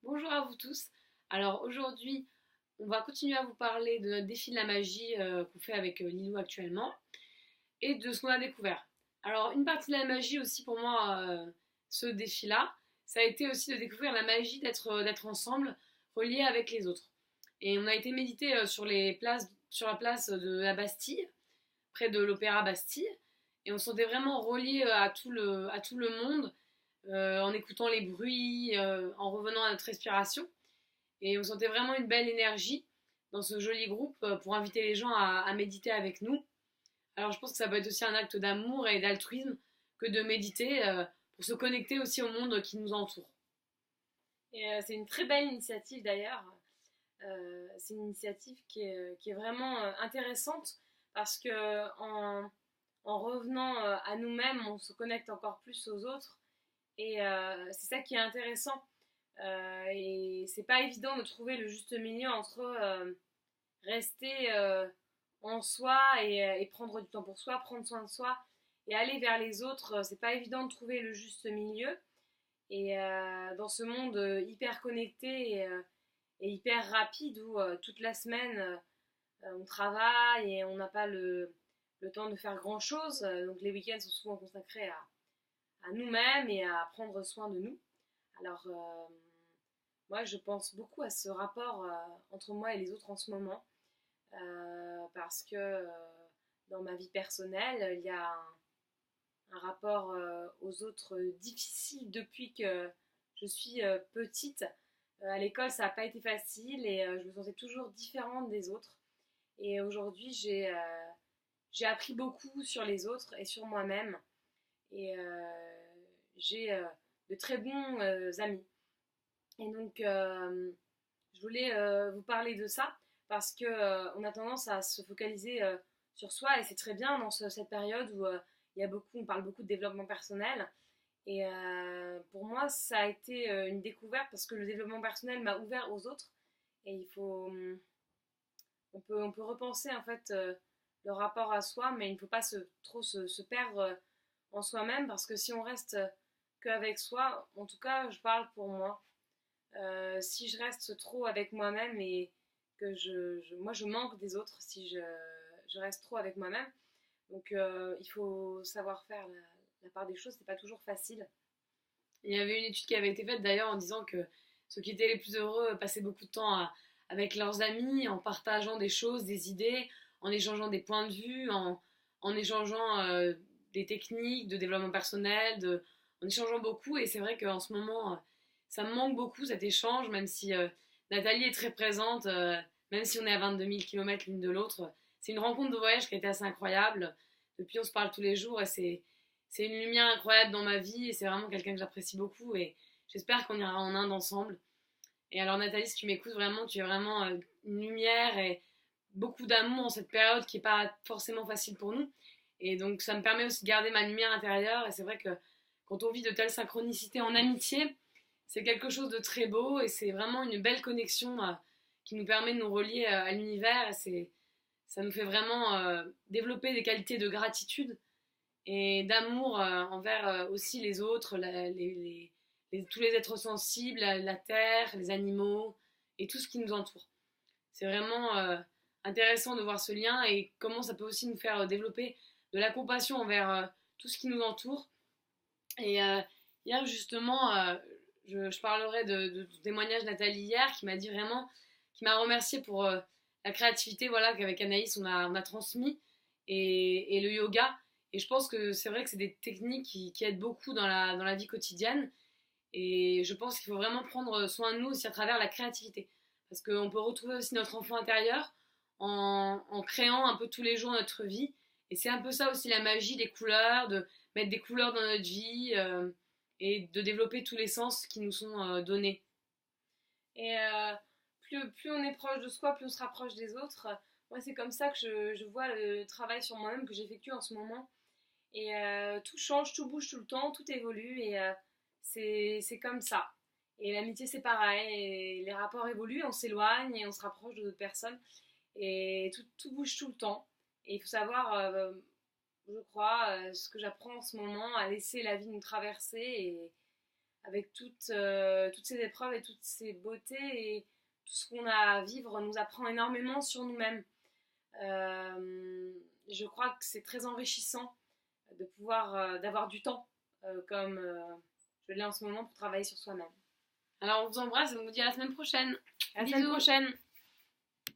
Bonjour à vous tous. Alors aujourd'hui, on va continuer à vous parler de notre défi de la magie qu'on fait avec Lilou actuellement et de ce qu'on a découvert. Alors une partie de la magie aussi pour moi, ce défi-là, ça a été aussi de découvrir la magie d'être ensemble, reliés avec les autres. Et on a été méditer sur la place de la Bastille, près de l'Opéra Bastille, et on se sentait vraiment reliés à tout le monde en écoutant les bruits, en revenant à notre respiration. Et on sentait vraiment une belle énergie dans ce joli groupe pour inviter les gens à méditer avec nous. Alors je pense que ça peut être aussi un acte d'amour et d'altruisme que de méditer pour se connecter aussi au monde qui nous entoure. C'est une très belle initiative d'ailleurs. C'est une initiative qui est vraiment intéressante parce que en revenant à nous-mêmes, on se connecte encore plus aux autres. Et c'est ça qui est intéressant. Et c'est pas évident de trouver le juste milieu entre rester en soi et prendre du temps pour soi, prendre soin de soi et aller vers les autres. C'est pas évident de trouver le juste milieu. Et dans ce monde hyper connecté et hyper rapide où toute la semaine on travaille et on n'a pas le temps de faire grand chose, donc les week-ends sont souvent consacrés à nous-mêmes et à prendre soin de nous. Alors, moi je pense beaucoup à ce rapport entre moi et les autres en ce moment, parce que dans ma vie personnelle, il y a un rapport aux autres difficile depuis que je suis petite. À l'école, ça n'a pas été facile et je me sentais toujours différente des autres. Et aujourd'hui, j'ai appris beaucoup sur les autres et sur moi-même. Et j'ai de très bons amis. Et donc, je voulais vous parler de ça parce que on a tendance à se focaliser sur soi et c'est très bien dans cette période où on parle beaucoup de développement personnel. Et pour moi, ça a été une découverte parce que le développement personnel m'a ouvert aux autres. Et on peut repenser en fait le rapport à soi, mais il ne faut pas trop se perdre en soi-même parce que si on reste qu'avec soi, en tout cas, je parle pour moi. Si je reste trop avec moi-même et que moi je manque des autres si je reste trop avec moi-même. Donc il faut savoir faire la part des choses, c'est pas toujours facile. Il y avait une étude qui avait été faite d'ailleurs en disant que ceux qui étaient les plus heureux passaient beaucoup de temps avec leurs amis, en partageant des choses, des idées, en échangeant des points de vue, en échangeant des techniques de développement personnel, en échangeant beaucoup. Et c'est vrai qu'en ce moment, ça me manque beaucoup cet échange, même si Nathalie est très présente, même si on est à 22 000 km l'une de l'autre. C'est une rencontre de voyage qui a été assez incroyable. Depuis, on se parle tous les jours et c'est une lumière incroyable dans ma vie et c'est vraiment quelqu'un que j'apprécie beaucoup et j'espère qu'on ira en Inde ensemble. Et alors Nathalie, si tu m'écoutes vraiment, tu es vraiment une lumière et beaucoup d'amour en cette période qui n'est pas forcément facile pour nous. Et donc ça me permet aussi de garder ma lumière intérieure et c'est vrai que quand on vit de telles synchronicités en amitié, c'est quelque chose de très beau et c'est vraiment une belle connexion qui nous permet de nous relier à l'univers et ça nous fait vraiment développer des qualités de gratitude et d'amour envers aussi les autres, tous les êtres sensibles, la terre, les animaux et tout ce qui nous entoure. C'est vraiment intéressant de voir ce lien et comment ça peut aussi nous faire développer de la compassion envers tout ce qui nous entoure. Et hier justement, je parlerai du témoignage de Nathalie hier qui m'a dit vraiment, qui m'a remercié pour la créativité voilà, qu'avec Anaïs on a transmis et le yoga. Et je pense que c'est vrai que c'est des techniques qui aident beaucoup dans la vie quotidienne. Et je pense qu'il faut vraiment prendre soin de nous aussi à travers la créativité. Parce qu'on peut retrouver aussi notre enfant intérieur en créant un peu tous les jours notre vie. Et c'est un peu ça aussi la magie des couleurs, de mettre des couleurs dans notre vie et de développer tous les sens qui nous sont donnés. Et plus on est proche de soi, plus on se rapproche des autres. Moi, c'est comme ça que je vois le travail sur moi-même que j'effectue en ce moment. Et tout change, tout bouge tout le temps, tout évolue et c'est comme ça. Et l'amitié, c'est pareil. Et les rapports évoluent, on s'éloigne et on se rapproche d'autres personnes. Et tout bouge tout le temps. Et il faut savoir, je crois, ce que j'apprends en ce moment, à laisser la vie nous traverser avec toutes ces épreuves et toutes ces beautés et tout ce qu'on a à vivre nous apprend énormément sur nous-mêmes. Je crois que c'est très enrichissant de pouvoir d'avoir du temps comme je l'ai en ce moment pour travailler sur soi-même. Alors on vous embrasse et on vous dit à la semaine prochaine. À la Bisous. semaine prochaine.